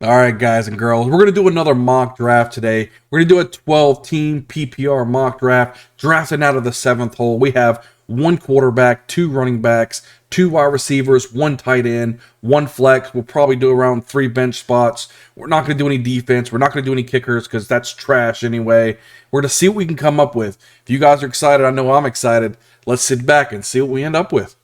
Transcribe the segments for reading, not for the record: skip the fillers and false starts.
All right, guys and girls, we're going to do another mock draft today. We're going to do a 12-team PPR mock draft, drafting out of the seventh hole. We have one quarterback, two running backs, two wide receivers, one tight end, one flex. We'll probably do around 3 bench spots. We're not going to do any defense. We're not going to do any kickers because that's trash anyway. We're going to see what we can come up with. If you guys are excited, I know I'm excited. Let's sit back and see what we end up with.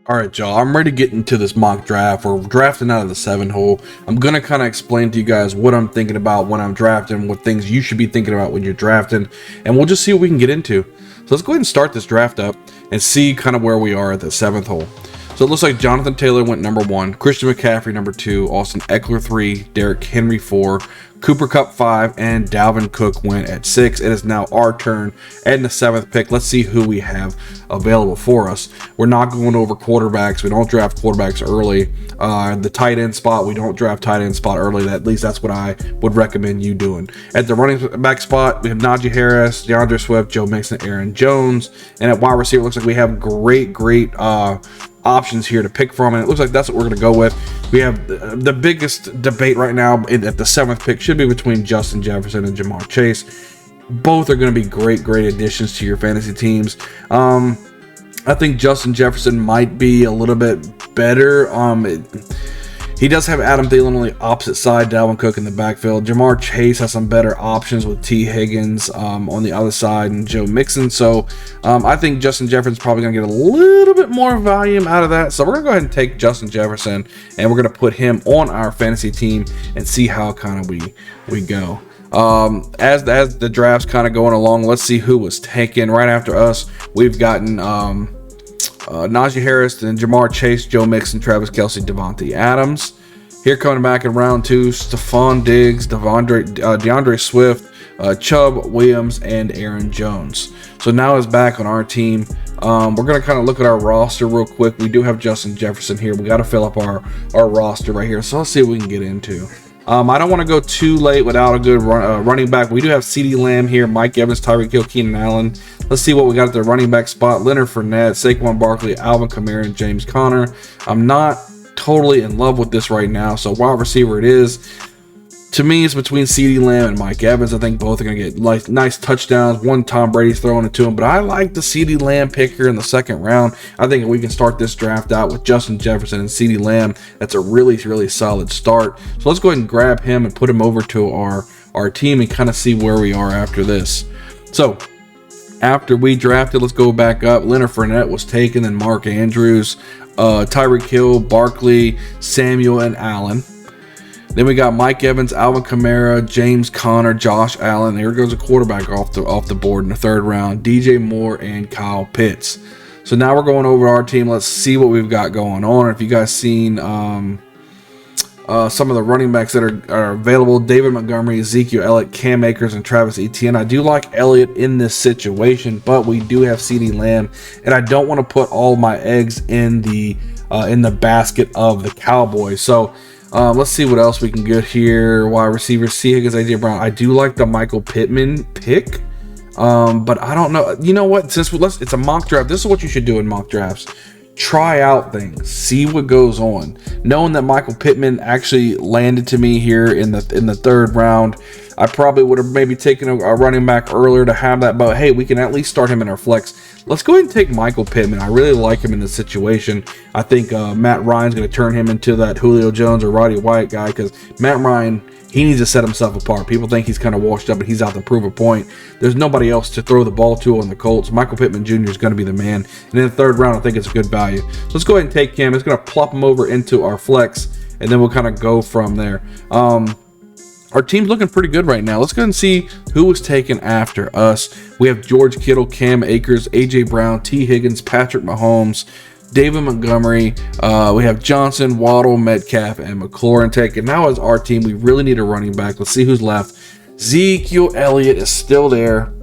All right, y'all, I'm ready to get into this mock draft. We're drafting out of the 7 hole. I'm going to kind of explain to you guys what I'm thinking about when I'm drafting, what things you should be thinking about when you're drafting, and we'll just see what we can get into. So let's go ahead and start this draft up and see kind of where we are at the 7th hole. So it looks like Jonathan Taylor went number 1, Christian McCaffrey number 2, Austin Eckler 3, Derrick Henry 4, Cooper Kupp 5, and Dalvin Cook went at 6. It is now our turn and the 7th pick. Let's see who we have available for us. We're not going over quarterbacks. We don't draft quarterbacks early. The tight end spot, we don't draft tight end spot early. At least that's what I would recommend you doing. At the running back spot, we have Najee Harris, DeAndre Swift, Joe Mixon, Aaron Jones. And at wide receiver, it looks like we have great options here to pick from, and it looks like that's what we're going to go with. We have the biggest debate right now at the 7th pick should be between Justin Jefferson and Jamar Chase. Both are going to be great additions to your fantasy teams. I think Justin Jefferson might be a little bit better. He does have Adam Thielen on the opposite side, Dalvin Cook in the backfield. Jamar Chase has some better options with T. Higgins on the other side and Joe Mixon. So I think Justin Jefferson's probably going to get a little bit more volume out of that. So we're going to go ahead and take Justin Jefferson, and we're going to put him on our fantasy team and see how kind of we go. As the draft's kind of going along, let's see who was taken right after us. We've gotten Najee Harris, then Jamar Chase, Joe Mixon, Travis Kelce, Devontae Adams. Here coming back in round 2, Stephon Diggs, DeAndre Swift, Chubb Williams, and Aaron Jones. So now is back on our team. We're going to kind of look at our roster real quick. We do have Justin Jefferson here. We got to fill up our roster right here. So let's see what we can get into. I don't want to go too late without a good running back. We do have CeeDee Lamb here, Mike Evans, Tyreek Hill, Keenan Allen. Let's see what we got at the running back spot. Leonard Fournette, Saquon Barkley, Alvin Kamara, and James Conner. I'm not totally in love with this right now, so wide receiver it is. To me, it's between CeeDee Lamb and Mike Evans. I think both are going to get nice touchdowns. One Tom Brady's throwing it to him, but I like the CeeDee Lamb pick here in the 2nd round. I think we can start this draft out with Justin Jefferson and CeeDee Lamb. That's a really solid start. So let's go ahead and grab him and put him over to our team and kind of see where we are after this. So after we drafted, let's go back up. Leonard Fournette was taken, then Mark Andrews, Tyreek Hill, Barkley, Samuel, and Allen. Then we got Mike Evans, Alvin Kamara, James Conner, Josh Allen. Here goes a quarterback off the board in the 3rd round, DJ Moore and Kyle Pitts. So now we're going over our team. Let's see what we've got going on. If you guys seen some of the running backs that are available, David Montgomery, Ezekiel Elliott, Cam Akers, and Travis Etienne. I do like Elliott in this situation, but we do have CeeDee Lamb, and I don't want to put all my eggs in the basket of the Cowboys. So let's see what else we can get here. Wide receiver, C. Higgins, AJ Brown. I do like the Michael Pittman pick, but I don't know. You know what? Since it's a mock draft, this is what you should do in mock drafts. Try out things, see what goes on. Knowing that Michael Pittman actually landed to me here in the 3rd round, I probably would have maybe taken a running back earlier to have that, but hey, we can at least start him in our flex. Let's go ahead and take Michael Pittman. I really like him in this situation. I think Matt Ryan's going to turn him into that Julio Jones or Roddy White guy, because Matt Ryan, he needs to set himself apart. People think he's kind of washed up, but he's out to prove a point. There's nobody else to throw the ball to on the Colts. Michael Pittman Jr. is going to be the man. And in the 3rd round, I think it's a good value. So let's go ahead and take him. It's going to plop him over into our flex, and then we'll kind of go from there. Our team's looking pretty good right now. Let's go ahead and see who was taken after us. We have George Kittle, Cam Akers, AJ Brown, T. Higgins, Patrick Mahomes, David Montgomery. We have Johnson, Waddle, Metcalf, and McLaurin taken. Now as our team, we really need a running back. Let's see who's left. Ezekiel Elliott is still there.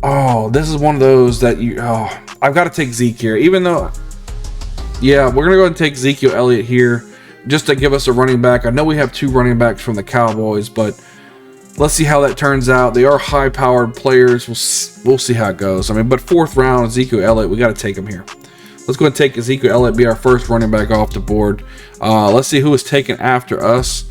Oh, this is one of those that I've got to take Zeke here. Even though, yeah, we're going to go ahead and take Ezekiel Elliott here, just to give us a running back. I know we have 2 running backs from the Cowboys, but let's see how that turns out. They are high-powered players. We'll see how it goes. I mean, but 4th round, Ezekiel Elliott, we got to take him here. Let's go and take Ezekiel Elliott, be our first running back off the board. Let's see who is taken after us.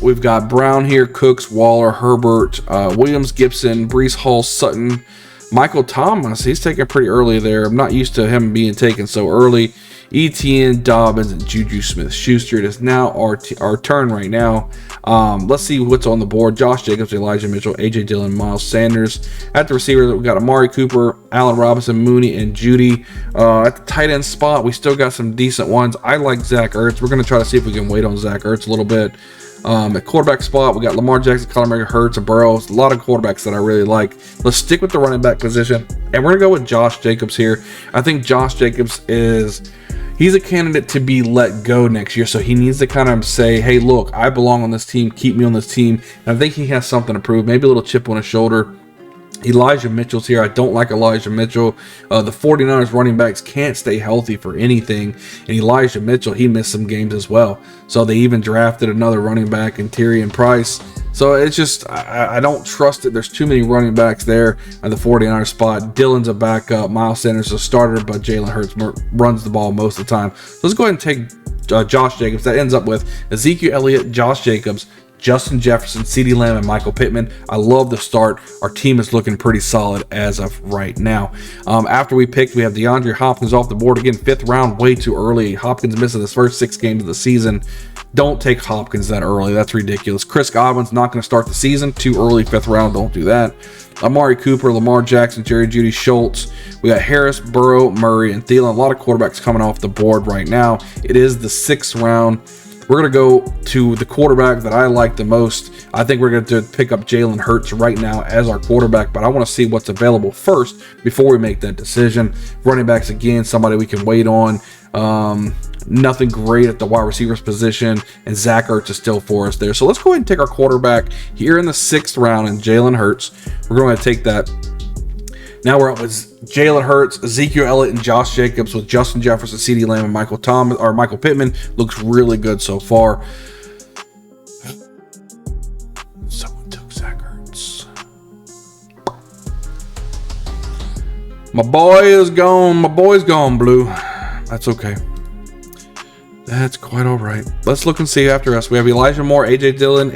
We've got Brown here, Cooks, Waller, Herbert, Williams, Gibson, Breece Hall, Sutton, Michael Thomas. He's taken pretty early there. I'm not used to him being taken so early. Etienne, Dobbins, and Juju Smith-Schuster. It is now our turn right now. Let's see what's on the board. Josh Jacobs, Elijah Mitchell, A.J. Dillon, Miles Sanders. At the receiver, we've got Amari Cooper, Allen Robinson, Mooney, and Judy. At the tight end spot, we still got some decent ones. I like Zach Ertz. We're going to try to see if we can wait on Zach Ertz a little bit. At quarterback spot, we got Lamar Jackson, Kyler Murray, Hurts, and Burrow. A lot of quarterbacks that I really like. Let's stick with the running back position, and we're going to go with Josh Jacobs here. I think Josh Jacobs he's a candidate to be let go next year, so he needs to kind of say, hey, look, I belong on this team. Keep me on this team. And I think he has something to prove, maybe a little chip on his shoulder. Elijah Mitchell's here. I don't like Elijah Mitchell. The 49ers running backs can't stay healthy for anything. And Elijah Mitchell, he missed some games as well. So they even drafted another running back in Tyrion Price. So it's just, I don't trust it. There's too many running backs there at the 49ers spot. Dillon's a backup. Miles Sanders is a starter, but Jalen Hurts runs the ball most of the time. So let's go ahead and take Josh Jacobs. That ends up with Ezekiel Elliott, Josh Jacobs, Justin Jefferson, CeeDee Lamb, and Michael Pittman. I love the start. Our team is looking pretty solid as of right now. After we picked, we have Deandre Hopkins off the board. Again, 5th round, way too early. Hopkins missing his first 6 games of the season. Don't take Hopkins that early. That's ridiculous. Chris Godwin's not going to start the season. Too early, 5th round. Don't do that. Amari Cooper, Lamar Jackson, Jerry Jeudy, Schultz. We got Harris, Burrow, Murray, and Thielen. A lot of quarterbacks coming off the board right now. It is the 6th round. We're going to go to the quarterback that I like the most. I think we're going to pick up Jalen Hurts right now as our quarterback, but I want to see what's available first before we make that decision. Running backs, again, somebody we can wait on. Nothing great at the wide receivers position, and Zach Ertz is still for us there. So let's go ahead and take our quarterback here in the 6th round, and Jalen Hurts. We're going to take that. Now we're up with Jalen Hurts, Ezekiel Elliott, and Josh Jacobs with Justin Jefferson, CeeDee Lamb, and Michael Pittman. Looks really good so far. Someone took Zach Ertz. My boy is gone. My boy's gone, Blue. That's okay. That's quite all right. Let's look and see after us. We have Elijah Moore, A.J. Dillon,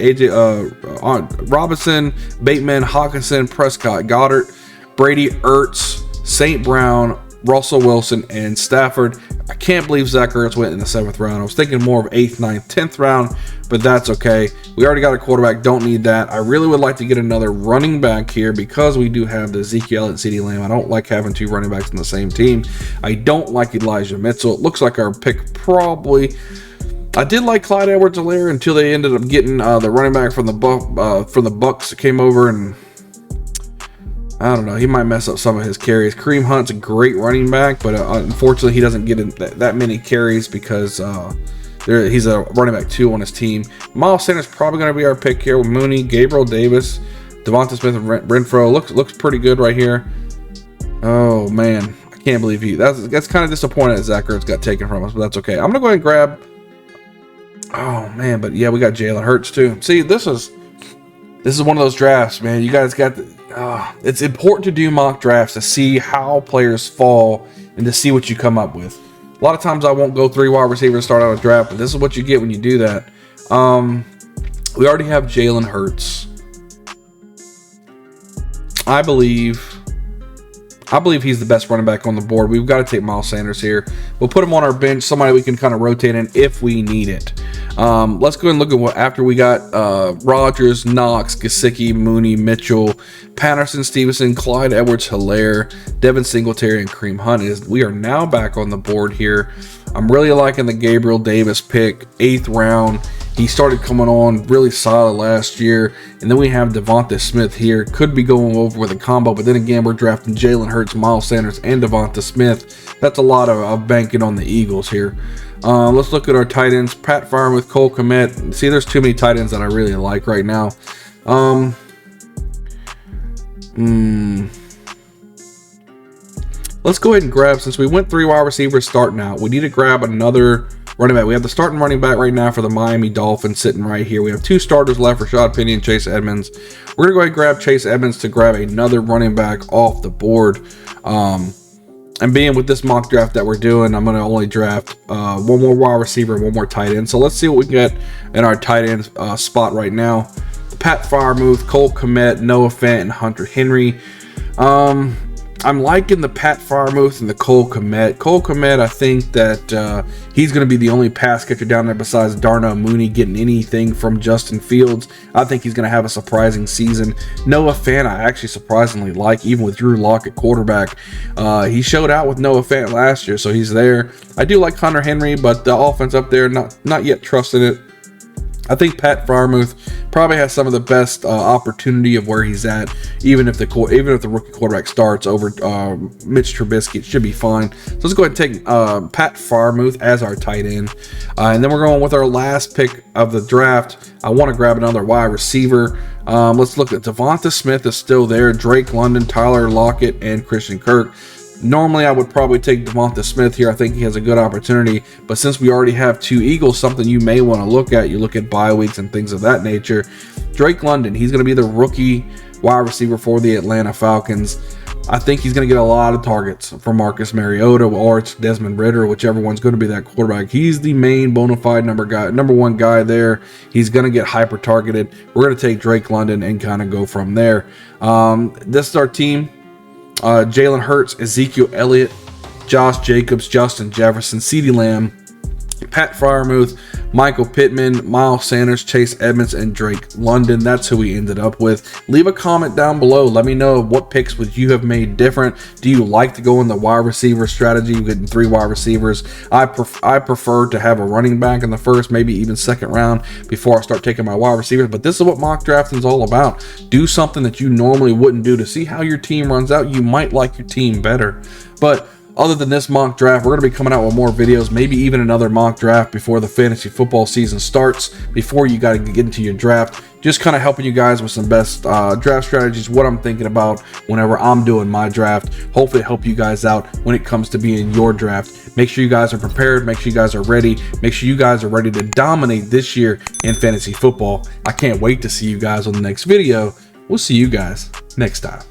Robinson, Bateman, Hawkinson, Prescott, Goddard, Brady, Ertz, St. Brown, Russell Wilson, and Stafford. I can't believe Zach Ertz went in the 7th round. I was thinking more of 8th, 9th, 10th round, but that's okay. We already got a quarterback. Don't need that. I really would like to get another running back here because we do have the Ezekiel and CeeDee Lamb. I don't like having 2 running backs in the same team. I don't like Elijah Mitchell. It looks like our pick probably... I did like Clyde Edwards-Helaire until they ended up getting the running back from the Bucs that came over, and I don't know. He might mess up some of his carries. Kareem Hunt's a great running back, but unfortunately, he doesn't get that many carries because he's a running back 2 on his team. Miles Sanders probably going to be our pick here with Mooney, Gabriel Davis, Devonta Smith, and Renfro. Looks pretty good right here. Oh man, I can't believe that's kind of disappointing that Zach Ertz got taken from us, but that's okay. I'm gonna go ahead and grab. Oh man, but yeah, we got Jalen Hurts too. See, this is one of those drafts, man. You guys got it's important to do mock drafts to see how players fall and to see what you come up with. A lot of times I won't go 3 wide receivers to start out a draft, but this is what you get when you do that. We already have Jalen Hurts. I believe he's the best running back on the board. We've got to take Miles Sanders here. We'll put him on our bench, somebody we can kind of rotate in if we need it. Let's go and look at what after we got Rodgers, Knox, Gesicki, Mooney, Mitchell, Patterson, Stevenson, Clyde Edwards-Helaire, Devin Singletary, and Kareem Hunt. We are now back on the board here. I'm really liking the Gabriel Davis pick, 8th round. He started coming on really solid last year. And then we have Devonta Smith here. Could be going over with a combo, but then again, we're drafting Jalen Hurts, Miles Sanders, and Devonta Smith. That's a lot of banking on the Eagles here. Let's look at our tight ends. Pat Freiermuth, Cole Kmet. See, there's too many tight ends that I really like right now. Let's go ahead and grab, since we went 3 wide receivers starting out, we need to grab another Running back, we have the starting running back right now for the Miami Dolphins sitting right here. We have 2 starters left, Rashad Penny and Chase Edmonds. We're gonna go ahead and grab Chase Edmonds to grab another running back off the board. And being with this mock draft that we're doing, I'm going to only draft one more wide receiver and one more tight end. So let's see what we get in our tight end spot right now. Pat Freiermuth, Cole Kmet, Noah Fant, and Hunter Henry. I'm liking the Pat Freiermuth and the Cole Kmet. Cole Kmet, I think that he's going to be the only pass catcher down there besides Darnell Mooney getting anything from Justin Fields. I think he's going to have a surprising season. Noah Fant, I actually surprisingly like, even with Drew Lock at quarterback. He showed out with Noah Fant last year, so he's there. I do like Hunter Henry, but the offense up there, not yet trusting it. I think Pat Freiermuth probably has some of the best opportunity of where he's at, even if the rookie quarterback starts over Mitch Trubisky. It should be fine. So let's go ahead and take Pat Freiermuth as our tight end, and then we're going with our last pick of the draft. I want to grab another wide receiver. Let's look at Devonta Smith is still there, Drake London, Tyler Lockett, and Christian Kirk. Normally, I would probably take Devonta Smith here. I think he has a good opportunity. But since we already have 2 Eagles, something you may want to look at. You look at bye weeks and things of that nature. Drake London, he's going to be the rookie wide receiver for the Atlanta Falcons. I think he's going to get a lot of targets from Marcus Mariota or it's Desmond Ridder, whichever one's going to be that quarterback. He's the main bona fide number 1 guy there. He's going to get hyper targeted. We're going to take Drake London and kind of go from there. This is our team. Jalen Hurts, Ezekiel Elliott, Josh Jacobs, Justin Jefferson, CeeDee Lamb, Pat Freiermuth, Michael Pittman, Miles Sanders, Chase Edmonds, and Drake London. That's who we ended up with. Leave a comment down below. Let me know what picks would you have made different. Do you like to go in the wide receiver strategy, getting 3 wide receivers? I prefer to have a running back in the first, maybe even second round before I start taking my wide receivers. But this is what mock drafting is all about. Do something that you normally wouldn't do to see how your team runs out. You might like your team better. But other than this mock draft, we're going to be coming out with more videos, maybe even another mock draft before the fantasy football season starts, before you got to get into your draft. Just kind of helping you guys with some best draft strategies, what I'm thinking about whenever I'm doing my draft. Hopefully help you guys out when it comes to being your draft. Make sure you guys are prepared. Make sure you guys are ready. Make sure you guys are ready to dominate this year in fantasy football. I can't wait to see you guys on the next video. We'll see you guys next time.